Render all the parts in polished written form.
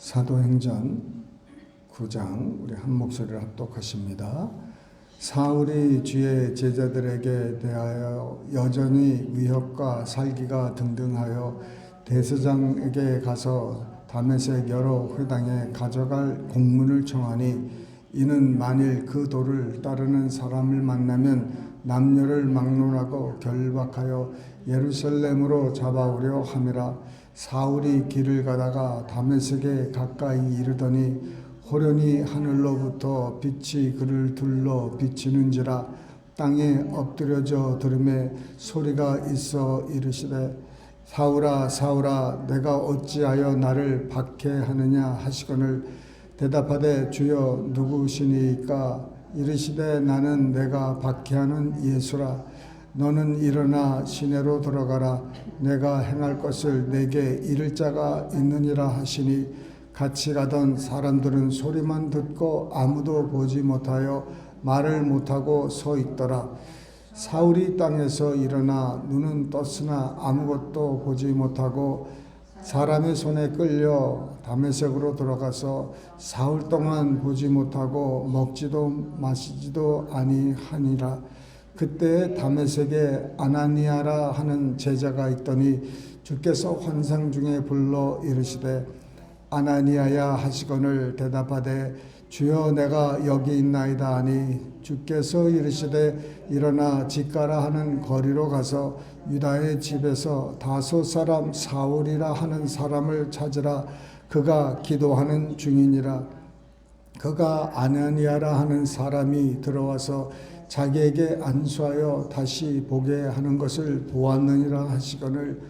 사도행전 9장 우리 한 목소리를 합독하십니다. 사울이 주의 제자들에게 대하여 여전히 위협과 살기가 등등하여 대제사장에게 가서 다메섹 여러 회당에 가져갈 공문을 청하니 이는 만일 그 도를 따르는 사람을 만나면 남녀를 막론하고 결박하여 예루살렘으로 잡아오려 함이라. 사울이 길을 가다가 다메섹에 가까이 이르더니 호련히 하늘로부터 빛이 그를 둘러 비치는지라. 땅에 엎드려져 들음에 소리가 있어 이르시되 사울아 사울아 내가 어찌하여 나를 박해하느냐 하시거늘 대답하되 주여 누구시니까? 이르시되 나는 내가 박해하는 예수라. 너는 일어나 시내로 들어가라. 내가 행할 것을 내게 이를 자가 있느니라 하시니 같이 가던 사람들은 소리만 듣고 아무도 보지 못하여 말을 못하고 서 있더라. 사울이 땅에서 일어나 눈은 떴으나 아무것도 보지 못하고 사람의 손에 끌려 다메섹으로 들어가서 사흘 동안 보지 못하고 먹지도 마시지도 아니하니라. 그때 다메섹에 아나니아라 하는 제자가 있더니 주께서 환상 중에 불러 이르시되 아나니아야 하시거늘 대답하되 주여 내가 여기 있나이다 하니 주께서 이르시되 일어나 집가라 하는 거리로 가서 유다의 집에서 다소 사람 사울이라 하는 사람을 찾으라. 그가 기도하는 중이니라. 그가 아나니아라 하는 사람이 들어와서 자기에게 안수하여 다시 보게 하는 것을 보았느니라 하시거늘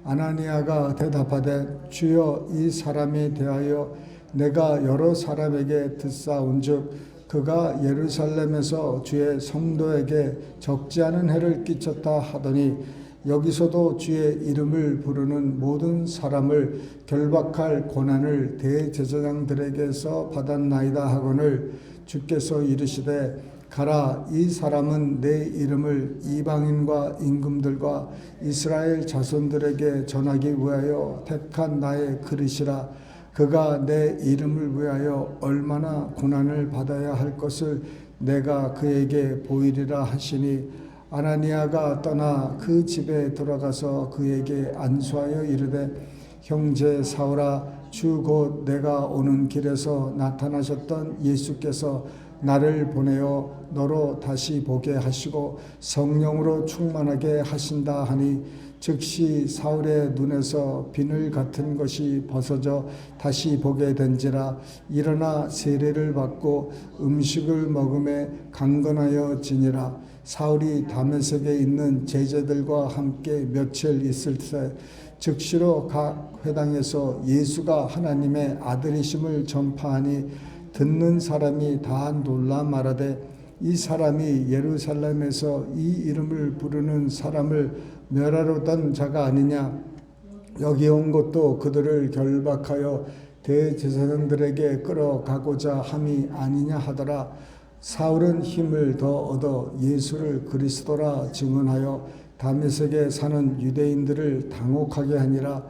아나니아가 대답하되 주여 이 사람에 대하여 내가 여러 사람에게 듣사온즉 그가 예루살렘에서 주의 성도에게 적지 않은 해를 끼쳤다 하더니 여기서도 주의 이름을 부르는 모든 사람을 결박할 권한을 대제사장들에게서 받았나이다 하거늘 주께서 이르시되 가라. 이 사람은 내 이름을 이방인과 임금들과 이스라엘 자손들에게 전하기 위하여 택한 나의 그릇이라. 그가 내 이름을 위하여 얼마나 고난을 받아야 할 것을 내가 그에게 보이리라 하시니 아나니아가 떠나 그 집에 들어가서 그에게 안수하여 이르되 형제 사울아 주 곧 내가 오는 길에서 나타나셨던 예수께서 나를 보내어 너로 다시 보게 하시고 성령으로 충만하게 하신다 하니 즉시 사울의 눈에서 비늘 같은 것이 벗어져 다시 보게 된지라. 일어나 세례를 받고 음식을 먹음에 강건하여 지니라. 사울이 다메섹에 있는 제자들과 함께 며칠 있을 때 즉시로 각 회당에서 예수가 하나님의 아들이심을 전파하니 듣는 사람이 다 놀라 말하되 이 사람이 예루살렘에서 이 이름을 부르는 사람을 멸하려던 자가 아니냐. 여기 온 것도 그들을 결박하여 대제사장들에게 끌어가고자 함이 아니냐 하더라. 사울은 힘을 더 얻어 예수를 그리스도라 증언하여 다메섹에 사는 유대인들을 당혹하게 하니라.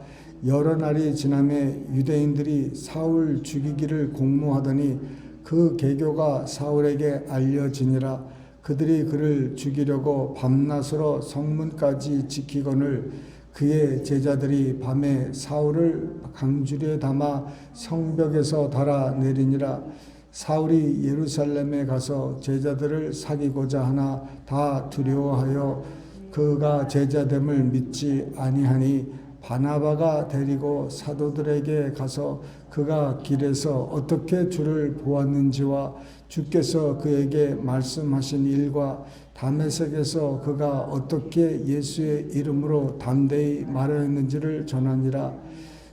여러 날이 지남에 유대인들이 사울 죽이기를 공모하더니 그 계교가 사울에게 알려지니라. 그들이 그를 죽이려고 밤낮으로 성문까지 지키거늘 그의 제자들이 밤에 사울을 강줄에 담아 성벽에서 달아내리니라. 사울이 예루살렘에 가서 제자들을 사귀고자 하나 다 두려워하여 그가 제자됨을 믿지 아니하니 바나바가 데리고 사도들에게 가서 그가 길에서 어떻게 주를 보았는지와 주께서 그에게 말씀하신 일과 다메섹에서 그가 어떻게 예수의 이름으로 담대히 말하였는지를 전하니라.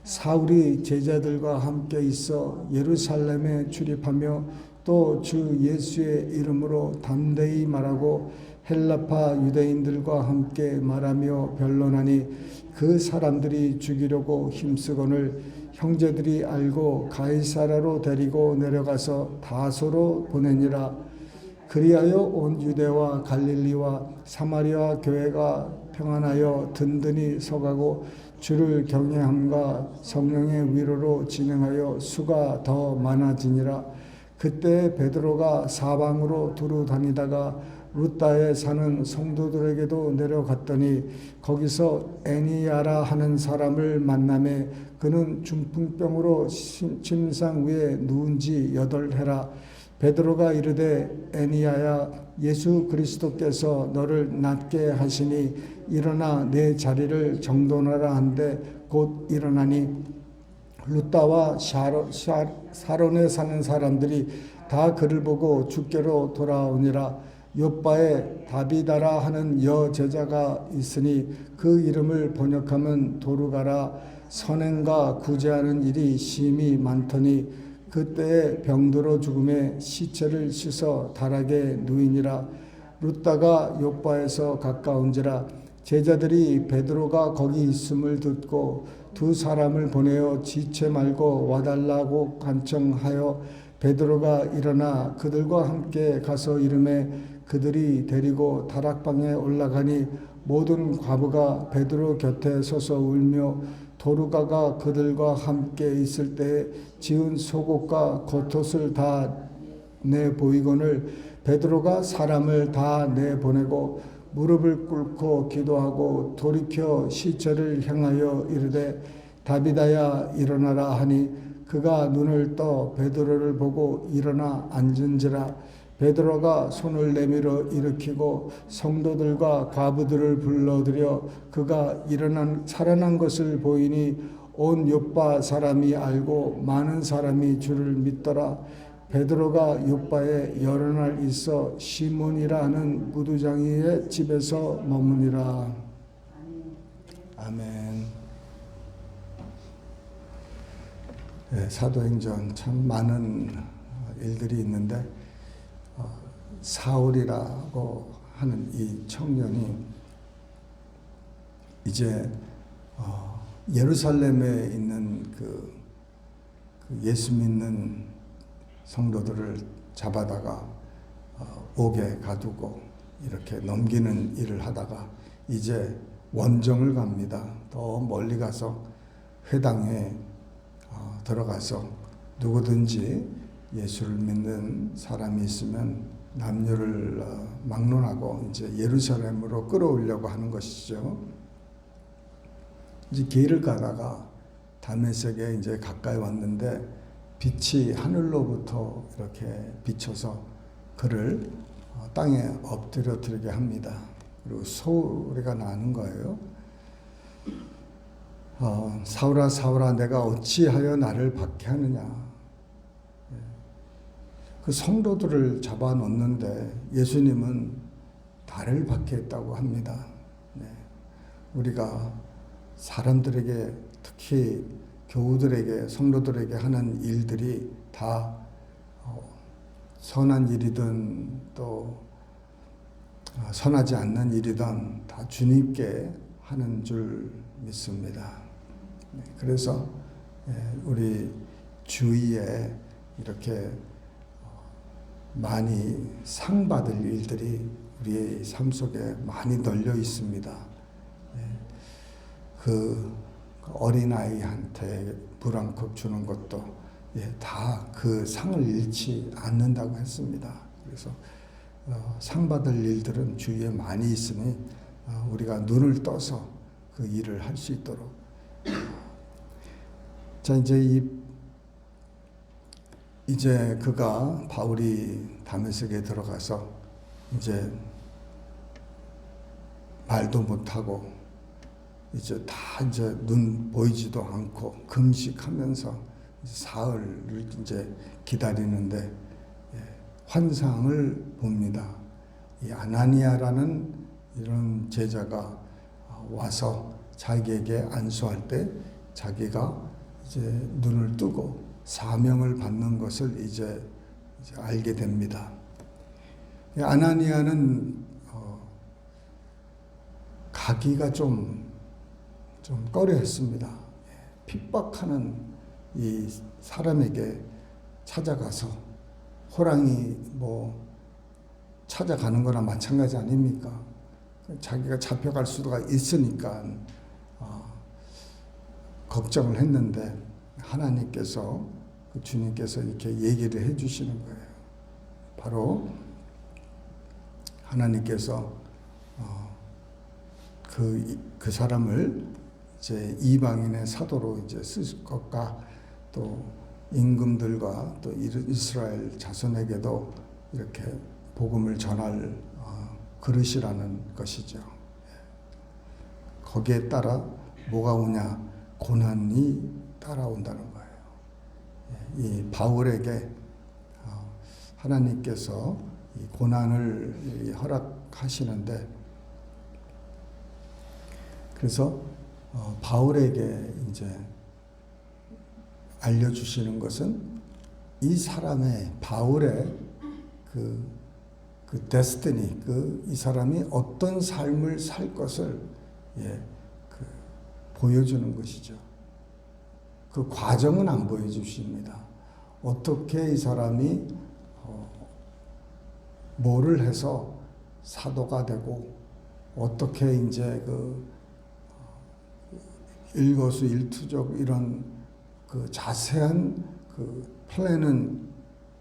사울이 제자들과 함께 있어 예루살렘에 출입하며 또 주 예수의 이름으로 담대히 말하고 헬라파 유대인들과 함께 말하며 변론하니 그 사람들이 죽이려고 힘쓰거늘 형제들이 알고 가이사라로 데리고 내려가서 다소로 보내니라. 그리하여 온 유대와 갈릴리와 사마리아 교회가 평안하여 든든히 서가고 주를 경외함과 성령의 위로로 진행하여 수가 더 많아지니라. 그때 베드로가 사방으로 두루 다니다가 루다에 사는 성도들에게도 내려갔더니 거기서 애니야라 하는 사람을 만나매 그는 중풍병으로 침상 위에 누운 지 8해라. 베드로가 이르되 애니야야, 예수 그리스도께서 너를 낫게 하시니 일어나 내 자리를 정돈하라 한데 곧 일어나니 루다와 사론에 사는 사람들이 다 그를 보고 주께로 돌아오니라. 요바에 다비다라 하는 여제자가 있으니 그 이름을 번역하면 도르가라. 선행과 구제하는 일이 심히 많더니 그때에 병들어 죽음에 시체를 씻어 다락에 누이니라. 루다가 요바에서 가까운지라. 제자들이 베드로가 거기 있음을 듣고 두 사람을 보내어 지체 말고 와달라고 간청하여 베드로가 일어나 그들과 함께 가서 이르매 그들이 데리고 다락방에 올라가니 모든 과부가 베드로 곁에 서서 울며 도르가가 그들과 함께 있을 때 지은 속옷과 겉옷을 다 내보이거늘 베드로가 사람을 다 내보내고 무릎을 꿇고 기도하고 돌이켜 시체를 향하여 이르되 다비다야 일어나라 하니 그가 눈을 떠 베드로를 보고 일어나 앉은지라. 베드로가 손을 내밀어 일으키고 성도들과 과부들을 불러들여 그가 살아난 것을 보이니 온 요빠 사람이 알고 많은 사람이 주를 믿더라. 베드로가 요빠에 여러 날 있어 시몬이라 하는 무두장이의 집에서 머무니라. 아멘. 네, 사도행전 참 많은 일들이 있는데 사울이라고 하는 이 청년이 이제 예루살렘에 있는 그 예수 믿는 성도들을 잡아다가 옥에 가두고 이렇게 넘기는 일을 하다가 이제 원정을 갑니다. 더 멀리 가서 회당에 들어가서 누구든지 예수를 믿는 사람이 있으면 남녀를 막론하고 이제 예루살렘으로 끌어오려고 하는 것이죠. 이제 길을 가다가 다메섹에 이제 가까이 왔는데 빛이 하늘로부터 이렇게 비쳐서 그를 땅에 엎드려뜨리게 합니다. 그리고 소리가 나는 거예요. 사울아 사울아 내가 어찌하여 나를 박해하느냐. 그 성도들을 잡아놓는데 예수님은 달을 박해했다고 합니다. 네. 우리가 사람들에게 특히 교우들에게 성도들에게 하는 일들이 다 선한 일이든 또 선하지 않는 일이든 다 주님께 하는 줄 믿습니다. 네. 그래서 우리 주위에 이렇게 많이 상 받을 일들이 우리의 삶 속에 많이 널려 있습니다. 그 어린아이한테 물 한 컵 주는 것도 다 그 상을 잃지 않는다고 했습니다. 그래서 상 받을 일들은 주위에 많이 있으니 우리가 눈을 떠서 그 일을 할 수 있도록. 자, 이제 그가 바울이 다메섹에 들어가서 이제 말도 못하고 이제 눈 보이지도 않고 금식하면서 사흘을 이제 기다리는데 환상을 봅니다. 이 아나니아라는 이런 제자가 와서 자기에게 안수할 때 자기가 이제 눈을 뜨고 사명을 받는 것을 이제 알게 됩니다. 아나니아는 가기가 좀 꺼려했습니다. 핍박하는 이 사람에게 찾아가서 호랑이 찾아가는 거나 마찬가지 아닙니까? 자기가 잡혀갈 수가 있으니까 걱정을 했는데 하나님께서 주님께서 이렇게 얘기를 해주시는 거예요. 바로 하나님께서 그 사람을 이제 이방인의 사도로 이제 쓰실 것과 또 임금들과 또 이스라엘 자손에게도 이렇게 복음을 전할 그릇이라는 것이죠. 거기에 따라 뭐가 오냐? 고난이 따라온다는 거예요. 이 바울에게 하나님께서 이 고난을 허락하시는데, 그래서 바울에게 이제 알려주시는 것은 이 사람의 바울의 그 데스티니, 이 사람이 어떤 삶을 살 것을 보여주는 것이죠. 그 과정은 안 보여주십니다. 어떻게 이 사람이 뭐를 해서 사도가 되고 어떻게 이제 일거수일투족 이런 자세한 플랜은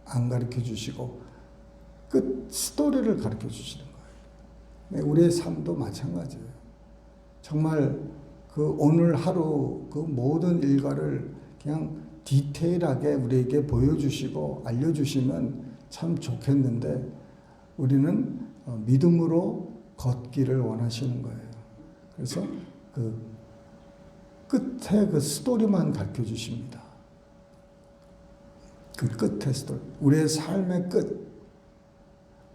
안 가르쳐 주시고 끝 스토리를 가르쳐 주시는 거예요. 우리의 삶도 마찬가지예요. 정말 오늘 하루 모든 일과를 그냥 디테일하게 우리에게 보여주시고 알려주시면 참 좋겠는데, 우리는 믿음으로 걷기를 원하시는 거예요. 그래서 끝에 스토리만 가르쳐 주십니다. 끝의 스토리. 우리의 삶의 끝.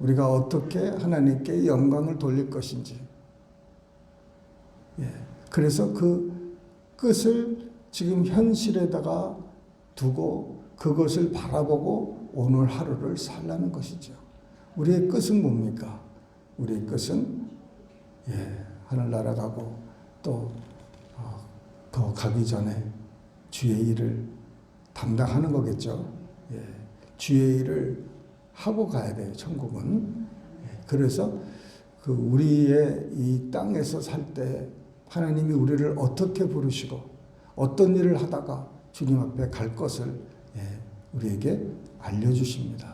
우리가 어떻게 하나님께 영광을 돌릴 것인지. 그래서 그 끝을 지금 현실에다가 두고 그것을 바라보고 오늘 하루를 살라는 것이죠. 우리의 끝은 뭡니까? 우리의 끝은 하늘나라 가고 또 더 가기 전에 주의 일을 담당하는 거겠죠. 주의 일을 하고 가야 돼요, 천국은. 그래서 우리의 이 땅에서 살 때 하나님이 우리를 어떻게 부르시고 어떤 일을 하다가 주님 앞에 갈 것을 우리에게 알려주십니다.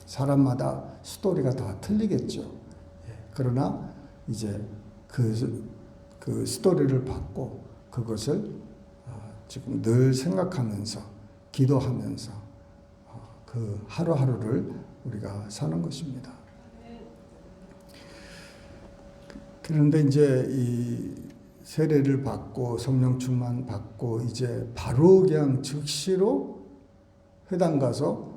사람마다 스토리가 다 틀리겠죠. 그러나 이제 그 스토리를 받고 그것을 지금 늘 생각하면서 기도하면서 그 하루하루를 우리가 사는 것입니다. 그런데 이제 이 세례를 받고 성령 충만 받고 이제 바로 그냥 즉시로 회당 가서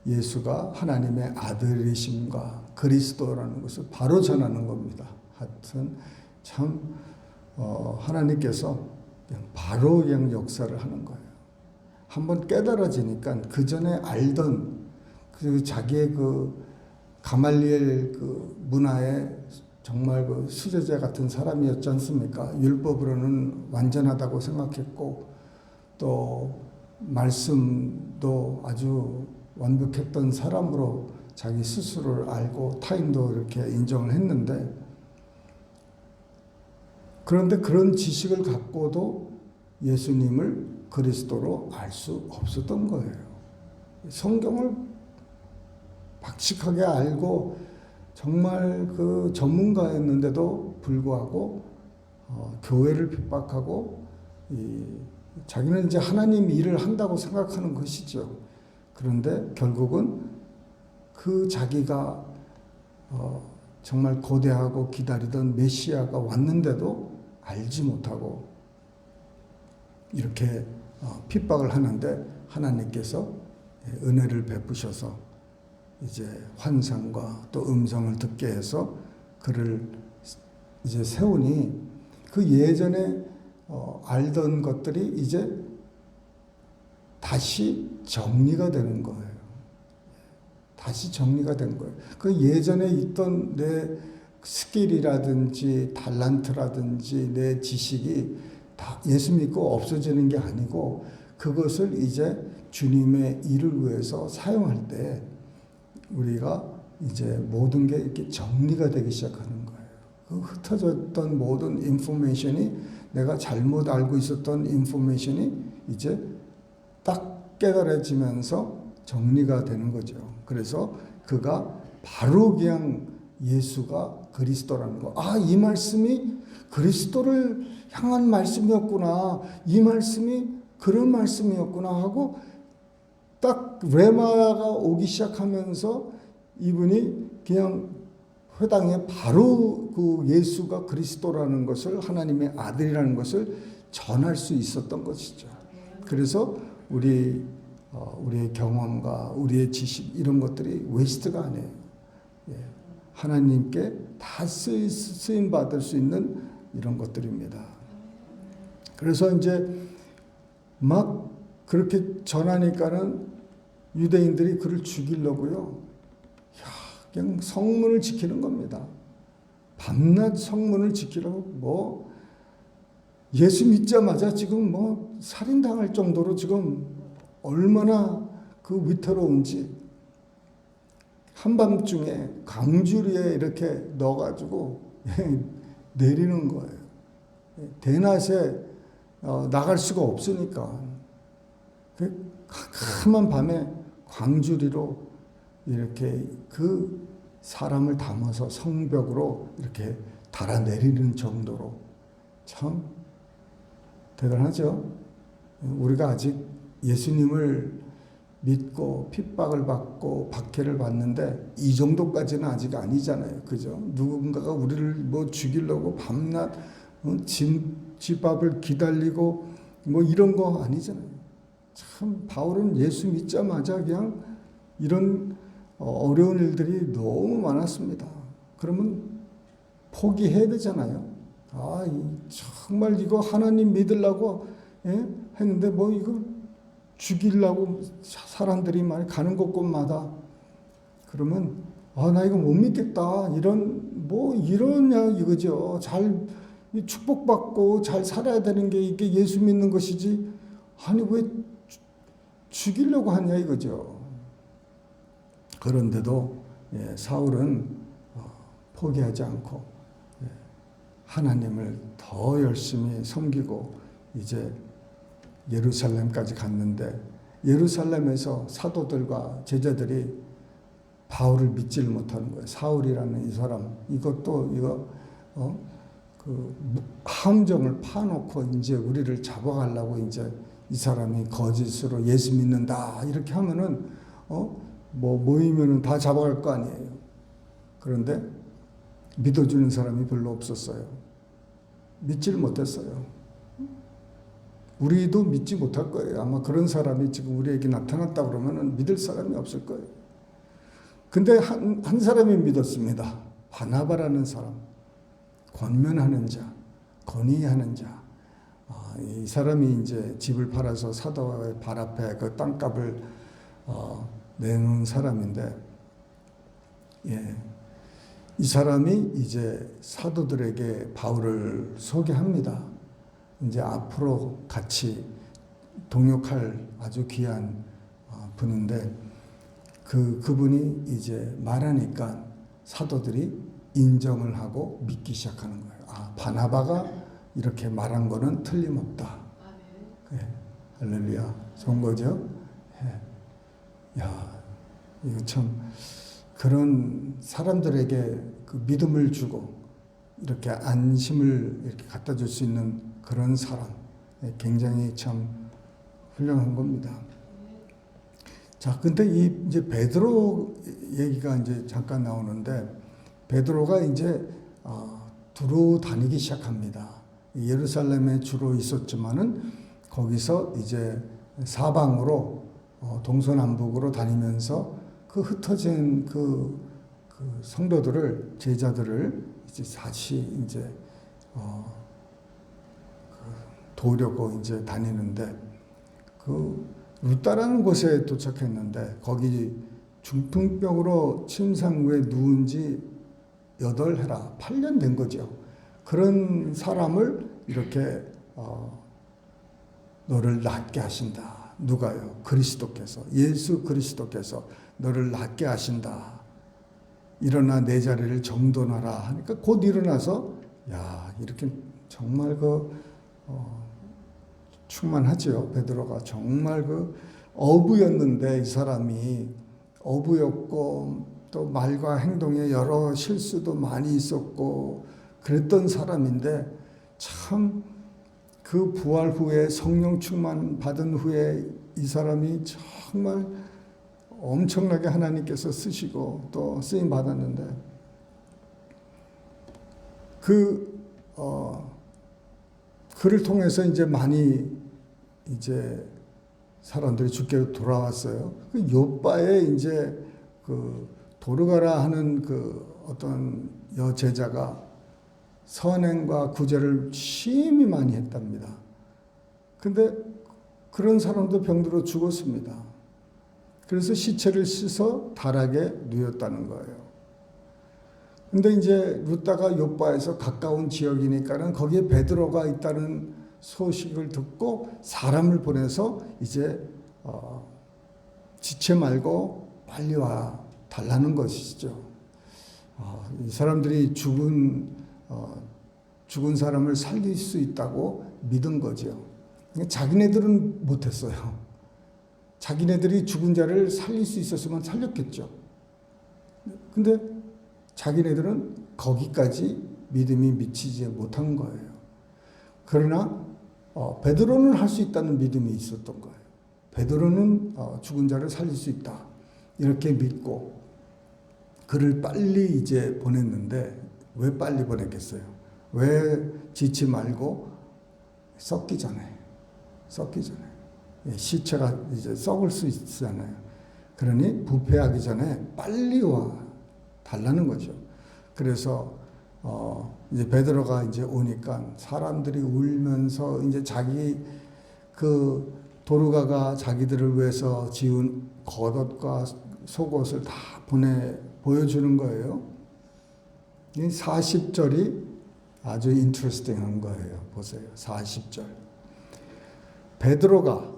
예수가 하나님의 아들이심과 그리스도라는 것을 바로 전하는 겁니다. 하여튼 참 하나님께서 그냥 바로 그냥 역사를 하는 거예요. 한번 깨달아지니까 그 전에 알던 자기의 가말리엘 문화에 정말 수제자 같은 사람이었지 않습니까? 율법으로는 완전하다고 생각했고 또 말씀도 아주 완벽했던 사람으로 자기 스스로를 알고 타인도 이렇게 인정을 했는데, 그런데 그런 지식을 갖고도 예수님을 그리스도로 알 수 없었던 거예요. 성경을 박식하게 알고 정말 전문가였는데도 불구하고 교회를 핍박하고 자기는 이제 하나님 일을 한다고 생각하는 것이죠. 그런데 결국은 자기가 정말 고대하고 기다리던 메시아가 왔는데도 알지 못하고 이렇게 핍박을 하는데, 하나님께서 은혜를 베푸셔서 이제 환상과 또 음성을 듣게 해서 그를 이제 세우니 그 예전에 알던 것들이 이제 다시 정리가 되는 거예요. 다시 정리가 된 거예요. 그 예전에 있던 내 스킬이라든지 달란트라든지 내 지식이 다 예수 믿고 없어지는 게 아니고, 그것을 이제 주님의 일을 위해서 사용할 때 우리가 이제 모든 게 이렇게 정리가 되기 시작하는 거예요. 그 흩어졌던 모든 인포메이션이, 내가 잘못 알고 있었던 인포메이션이 이제 딱 깨달아지면서 정리가 되는 거죠. 그래서 그가 바로 그냥 예수가 그리스도라는 거. 아, 이 말씀이 그리스도를 향한 말씀이었구나. 이 말씀이 그런 말씀이었구나 하고 딱 레마가 오기 시작하면서 이분이 그냥 회당에 바로 그 예수가 그리스도라는 것을, 하나님의 아들이라는 것을 전할 수 있었던 것이죠. 그래서 우리의 경험과 우리의 지식 이런 것들이 웨스트가 아니에요. 하나님께 다 쓰임 받을 수 있는 이런 것들입니다. 그래서 이제 막 그렇게 전하니까는 유대인들이 그를 죽이려고요. 그냥 성문을 지키는 겁니다. 밤낮 성문을 지키려고 뭐 예수 믿자마자 지금 뭐 살인당할 정도로 지금 얼마나 그 위태로운지 한밤중에 강주리에 이렇게 넣어가지고 내리는 거예요. 대낮에 나갈 수가 없으니까 그 캄캄한 밤에 광주리로 이렇게 그 사람을 담아서 성벽으로 이렇게 달아내리는 정도로 참 대단하죠. 우리가 아직 예수님을 믿고 핍박을 받고 박해를 받는데 이 정도까지는 아직 아니잖아요. 그죠? 누군가가 우리를 뭐 죽이려고 밤낮 집 앞을 기다리고 뭐 이런 거 아니잖아요. 참 바울은 예수 믿자마자 그냥 이런 어려운 일들이 너무 많았습니다. 그러면 포기해야 되잖아요. 아, 정말 이거 하나님 믿으려고 했는데 뭐 이거 죽이려고 사람들이 많이 가는 곳곳마다 그러면 나 이거 못 믿겠다. 이러냐 이거죠. 잘 축복받고 잘 살아야 되는 게 이게 예수 믿는 것이지. 아니 왜 죽이려고 하냐 이거죠. 그런데도 사울은 포기하지 않고 하나님을 더 열심히 섬기고 이제 예루살렘까지 갔는데 예루살렘에서 사도들과 제자들이 바울을 믿지를 못하는 거예요. 사울이라는 이 사람 이거 그 함정을 파놓고 이제 우리를 잡아가려고 이제 이 사람이 거짓으로 예수 믿는다 이렇게 하면은 모이면은 다 잡아갈 거 아니에요. 그런데 믿어주는 사람이 별로 없었어요. 믿지를 못했어요. 우리도 믿지 못할 거예요. 아마 그런 사람이 지금 우리에게 나타났다 그러면은 믿을 사람이 없을 거예요. 근데 한 사람이 믿었습니다. 바나바라는 사람. 권면하는 자, 건의하는 자. 이 사람이 이제 집을 팔아서 사도의 발 앞에 그 땅값을 내놓은 사람인데, 이 사람이 이제 사도들에게 바울을 소개합니다. 이제 앞으로 같이 동역할 아주 귀한 분인데, 그분이 이제 말하니까 사도들이 인정을 하고 믿기 시작하는 거예요. 바나바가 이렇게 말한 거는 틀림없다. 할렐루야. 좋은 거죠? 이거 참 그런 사람들에게 그 믿음을 주고 이렇게 안심을 이렇게 갖다 줄 수 있는 그런 사람, 굉장히 참 훌륭한 겁니다. 자, 근데 이제 베드로 얘기가 이제 잠깐 나오는데, 베드로가 이제 두루 다니기 시작합니다. 예루살렘에 주로 있었지만은 거기서 이제 사방으로 동서남북으로 다니면서 그 흩어진 그 성도들을, 제자들을 이제 다시 이제 도우려고 이제 다니는데, 그 루따라는 곳에 도착했는데 거기 중풍병으로 침상 위에 누운 지 8년 된 거죠. 그런 사람을 이렇게 너를 낫게 하신다. 누가요? 그리스도께서, 예수 그리스도께서 너를 낫게 하신다. 일어나 내 자리를 정돈하라 하니까 곧 일어나서 야 이렇게 정말 충만하지요. 베드로가 정말 어부였는데 이 사람이 어부였고 또 말과 행동에 여러 실수도 많이 있었고 그랬던 사람인데 참 그 부활 후에 성령 충만 받은 후에 이 사람이 정말 엄청나게 하나님께서 쓰시고 또 쓰임 받았는데 그를 통해서 이제 많이 이제 사람들이 주께로 돌아왔어요. 그 요바에 이제 그 도르가라 하는 그 어떤 여제자가 선행과 구제를 심히 많이 했답니다. 근데 그런 사람도 병들어 죽었습니다. 그래서 시체를 씻어 다락에 누였다는 거예요. 근데 이제 루다가 요바에서 가까운 지역이니까는 거기에 베드로가 있다는 소식을 듣고 사람을 보내서 이제 지체 말고 빨리 와 달라는 것이죠. 이 사람들이 죽은 사람을 살릴 수 있다고 믿은 거죠. 자기네들은 못했어요. 자기네들이 죽은 자를 살릴 수 있었으면 살렸겠죠. 근데 자기네들은 거기까지 믿음이 미치지 못한 거예요. 그러나 베드로는 할 수 있다는 믿음이 있었던 거예요. 베드로는 죽은 자를 살릴 수 있다. 이렇게 믿고 그를 빨리 이제 보냈는데 왜 빨리 보냈겠어요? 왜 지치 말고 썩기 전에 시체가 이제 썩을 수 있잖아요. 그러니 부패하기 전에 빨리 와 달라는 거죠. 그래서 이제 베드로가 이제 오니까 사람들이 울면서 이제 자기 그 도르가가 자기들을 위해서 지은 겉옷과 속옷을 다 보여주는 거예요. 이 40절이 아주 인트레스팅한 거예요. 보세요. 40절. 베드로가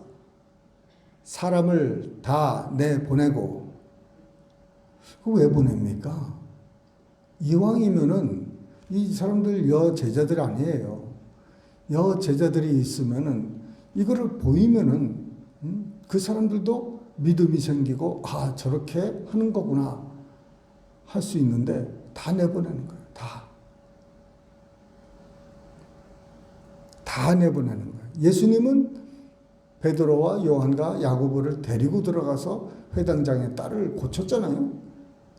사람을 다 내보내고 왜 보냅니까? 이왕이면은 이 사람들 여제자들 아니에요. 여제자들이 있으면은 이거를 보이면은 그 사람들도 믿음이 생기고 저렇게 하는 거구나 할 수 있는데 다 내보내는 거예요. 다 내보내는 거예요. 예수님은 베드로와 요한과 야고보를 데리고 들어가서 회당장의 딸을 고쳤잖아요.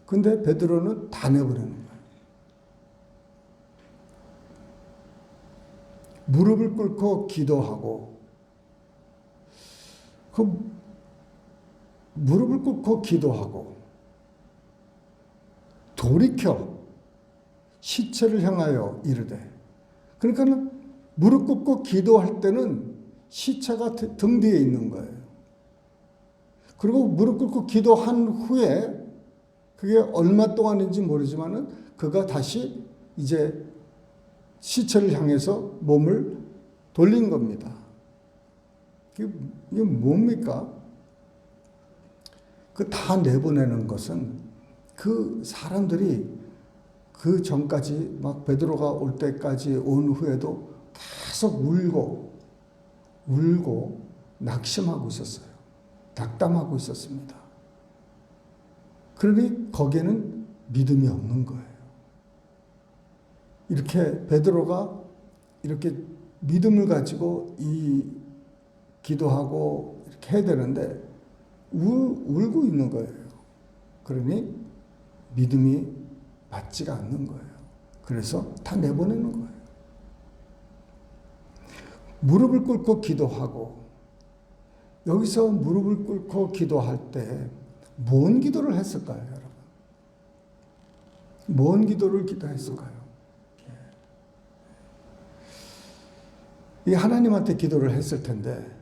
근데 베드로는 다 내보내는 거예요. 무릎을 꿇고 기도하고 무릎을 꿇고 기도하고 돌이켜 시체를 향하여 이르되 그러니까 무릎 꿇고 기도할 때는 시체가 등 뒤에 있는 거예요. 그리고 무릎 꿇고 기도한 후에 그게 얼마 동안인지 모르지만은 그가 다시 이제 시체를 향해서 몸을 돌린 겁니다. 이게 뭡니까? 그 다 내보내는 것은 그 사람들이 그 전까지 막 베드로가 올 때까지 온 후에도 계속 울고 낙심하고 있었어요. 낙담하고 있었습니다. 그러니 거기에는 믿음이 없는 거예요. 이렇게 베드로가 이렇게 믿음을 가지고 기도하고 이렇게 해야 되는데 울고 있는 거예요. 그러니 믿음이 맞지가 않는 거예요. 그래서 다 내보내는 거예요. 무릎을 꿇고 기도하고 여기서 무릎을 꿇고 기도할 때 뭔 기도를 했을까요, 여러분? 뭔 기도를 기도했을까요? 이 하나님한테 기도를 했을 텐데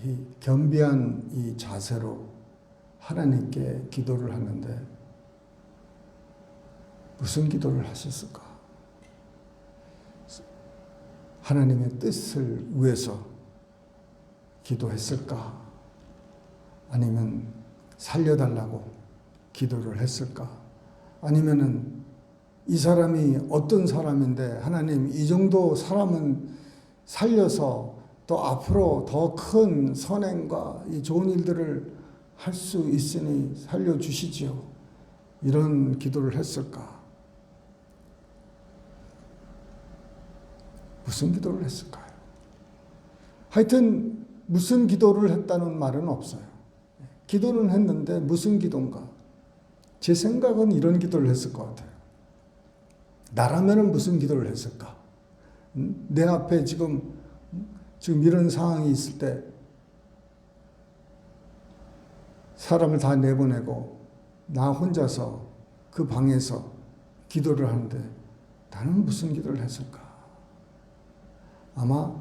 이 겸비한 이 자세로 하나님께 기도를 하는데 무슨 기도를 하셨을까? 하나님의 뜻을 위해서 기도했을까? 아니면 살려달라고 기도를 했을까? 아니면은 이 사람이 어떤 사람인데 하나님 이 정도 사람은 살려서 또 앞으로 더 큰 선행과 이 좋은 일들을 할 수 있으니 살려주시지요. 이런 기도를 했을까? 무슨 기도를 했을까요? 하여튼 무슨 기도를 했다는 말은 없어요. 기도는 했는데 무슨 기도인가? 제 생각은 이런 기도를 했을 것 같아요. 나라면은 무슨 기도를 했을까? 내 앞에 지금 이런 상황이 있을 때 사람을 다 내보내고 나 혼자서 그 방에서 기도를 하는데 나는 무슨 기도를 했을까? 아마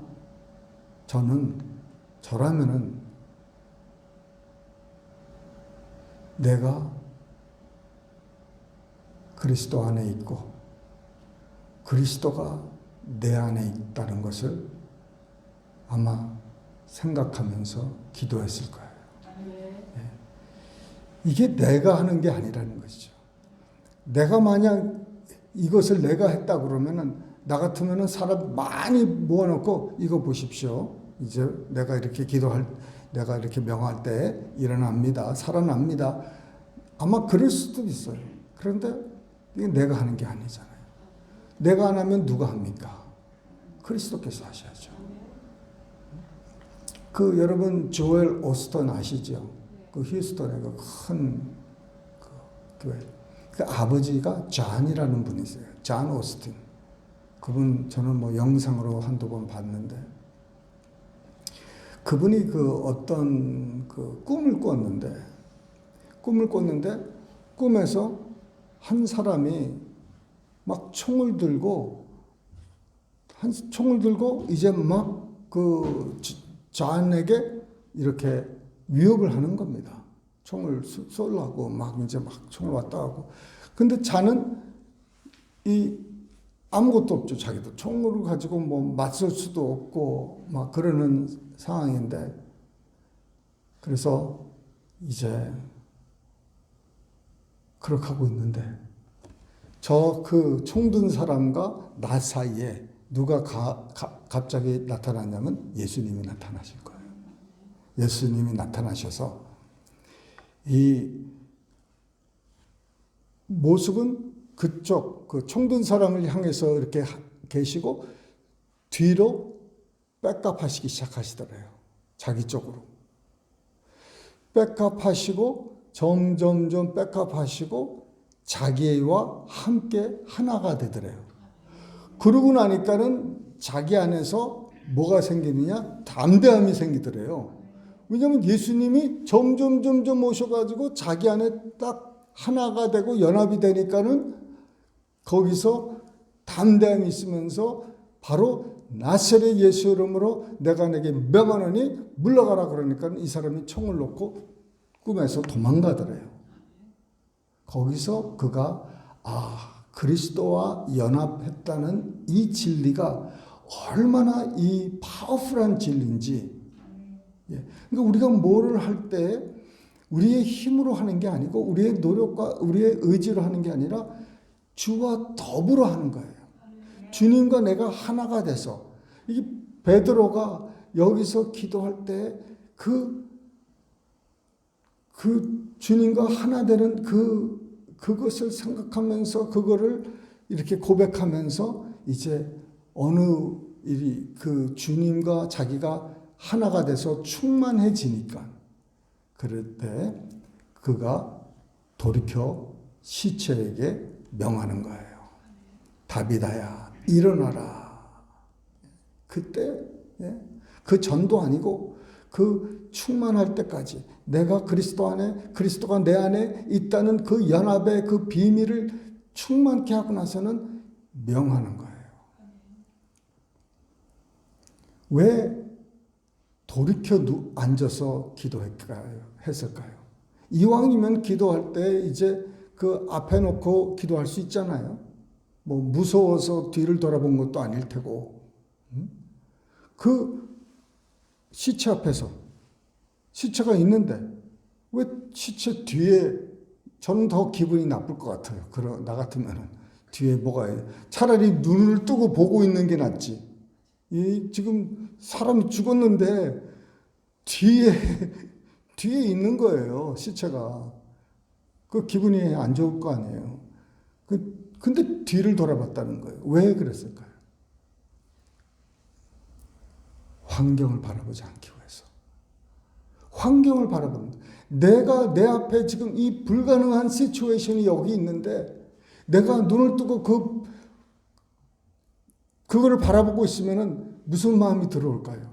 저라면은 내가 그리스도 안에 있고 그리스도가 내 안에 있다는 것을 아마 생각하면서 기도했을 거예요. 예. 이게 내가 하는 게 아니라는 것이죠. 내가 만약 이것을 내가 했다 그러면은 나 같으면은 사람 많이 모아놓고 이거 보십시오. 이제 내가 이렇게 내가 이렇게 명할 때 일어납니다. 살아납니다. 아마 그럴 수도 있어요. 그런데 이게 내가 하는 게 아니잖아요. 내가 안 하면 누가 합니까? 그리스도께서 하셔야죠. 여러분 조엘 오스턴 아시죠? 휴스턴의 큰 교회. 아버지가 존이라는 분이세요. 존 오스틴. 그분 저는 영상으로 한두 번 봤는데 그분이 어떤 꿈을 꿨는데 꿈에서 한 사람이 막 총을 들고 이제 막 존에게 이렇게 위협을 하는 겁니다. 총을 쏘려고 이제 총을 왔다 하고. 근데 존은 아무것도 없죠. 자기도 총을 가지고 맞설 수도 없고 막 그러는 상황인데 그래서 이제 그렇게 하고 있는데 총 든 사람과 나 사이에 누가 갑자기 나타났냐면 예수님이 나타나실 거예요. 예수님이 나타나셔서 이 모습은 그쪽 총 든 사람을 향해서 이렇게 계시고 뒤로 백업하시기 시작하시더래요. 자기 쪽으로. 백업하시고 점점점 백업하시고 자기와 함께 하나가 되더래요. 그러고 나니까는 자기 안에서 뭐가 생기느냐? 담대함이 생기더래요. 왜냐하면 예수님이 점점 오셔가지고 자기 안에 딱 하나가 되고 연합이 되니까는 거기서 담대함이 있으면서 바로 나사렛 예수 이름으로 내가 내게 명하노니 물러가라 그러니까 이 사람이 총을 놓고 꿈에서 도망가더래요. 거기서 그가 그리스도와 연합했다는 이 진리가 얼마나 이 파워풀한 진리인지. 그러니까 우리가 뭐를 할 때 우리의 힘으로 하는 게 아니고 우리의 노력과 우리의 의지로 하는 게 아니라 주와 더불어 하는 거예요. 주님과 내가 하나가 돼서. 이 베드로가 여기서 기도할 때 주님과 하나 되는 그것을 생각하면서 그거를 이렇게 고백하면서 이제 어느 일이 주님과 자기가 하나가 돼서 충만해지니까 그럴 때 그가 돌이켜 시체에게 명하는 거예요. 다비다야 일어나라. 그때 그 전도 아니고 충만할 때까지 내가 그리스도 안에 그리스도가 내 안에 있다는 그 연합의 그 비밀을 충만케 하고 나서는 명하는 거예요. 왜 돌이켜 앉아서 했을까요? 이왕이면 기도할 때 이제 앞에 놓고 기도할 수 있잖아요. 무서워서 뒤를 돌아본 것도 아닐 테고. 시체 앞에서 시체가 있는데 왜 시체 뒤에 저는 더 기분이 나쁠 것 같아요. 나 같으면은 뒤에 뭐가 차라리 눈을 뜨고 보고 있는 게 낫지. 지금 사람이 죽었는데 뒤에 있는 거예요. 시체가. 그 기분이 안 좋을 거 아니에요. 근데 뒤를 돌아봤다는 거예요. 왜 그랬을까요? 환경을 바라보지 않기 위해서. 환경을 바라보는, 내가 내 앞에 지금 이 불가능한 시츄에이션이 여기 있는데 내가 눈을 뜨고 그거를 바라보고 있으면은 무슨 마음이 들어올까요?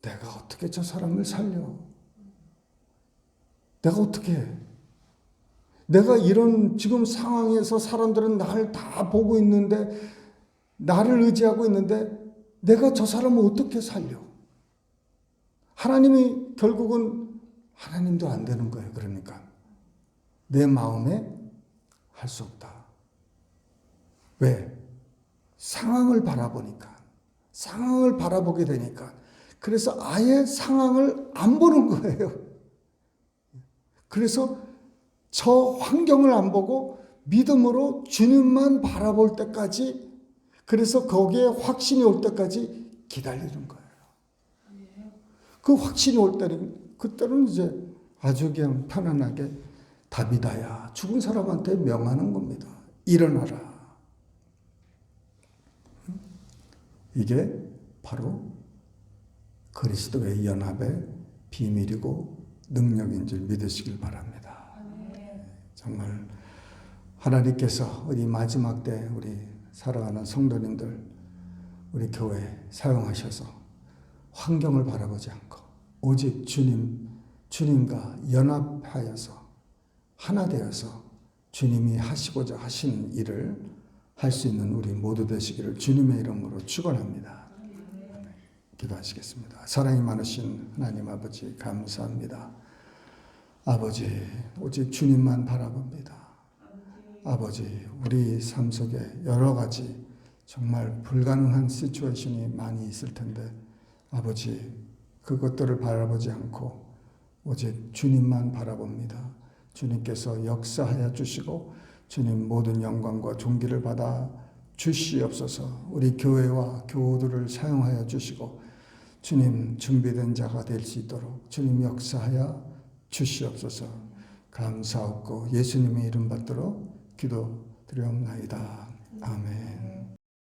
내가 어떻게 저 사람을 살려? 내가 어떻게 해? 내가 이런 지금 상황에서 사람들은 나를 다 보고 있는데, 나를 의지하고 있는데 내가 저 사람을 어떻게 살려? 하나님이 결국은 하나님도 안 되는 거예요. 그러니까 내 마음에 할 수 없다. 왜? 상황을 바라보니까, 상황을 바라보게 되니까, 그래서 아예 상황을 안 보는 거예요. 그래서 저 환경을 안 보고 믿음으로 주님만 바라볼 때까지, 그래서 거기에 확신이 올 때까지 기다리는 거예요. 그 확신이 올 때는, 그때는 이제 아주 그냥 편안하게 다비다야, 죽은 사람한테 명하는 겁니다. 일어나라. 이게 바로 그리스도의 연합의 비밀이고 능력인 줄 믿으시길 바랍니다. 정말 하나님께서 우리 마지막 때 우리 살아가는 성도님들, 우리 교회 사용하셔서 환경을 바라보지 않고 오직 주님과 연합하여서 하나 되어서 주님이 하시고자 하시는 일을 할 수 있는 우리 모두 되시기를 주님의 이름으로 축원합니다. 기도하시겠습니다. 사랑이 많으신 하나님 아버지, 감사합니다. 아버지, 오직 주님만 바라봅니다. 아버지, 우리 삶 속에 여러 가지 정말 불가능한 시츄에이션이 많이 있을 텐데, 아버지, 그것들을 바라보지 않고 오직 주님만 바라봅니다. 주님께서 역사하여 주시고 주님 모든 영광과 존귀를 받아 주시옵소서. 우리 교회와 교우들을 사용하여 주시고 주님 준비된 자가 될 수 있도록 주님 역사하여 주시옵소서. 감사하고 예수님의 이름 받들어 기도드리옵나이다. 아멘.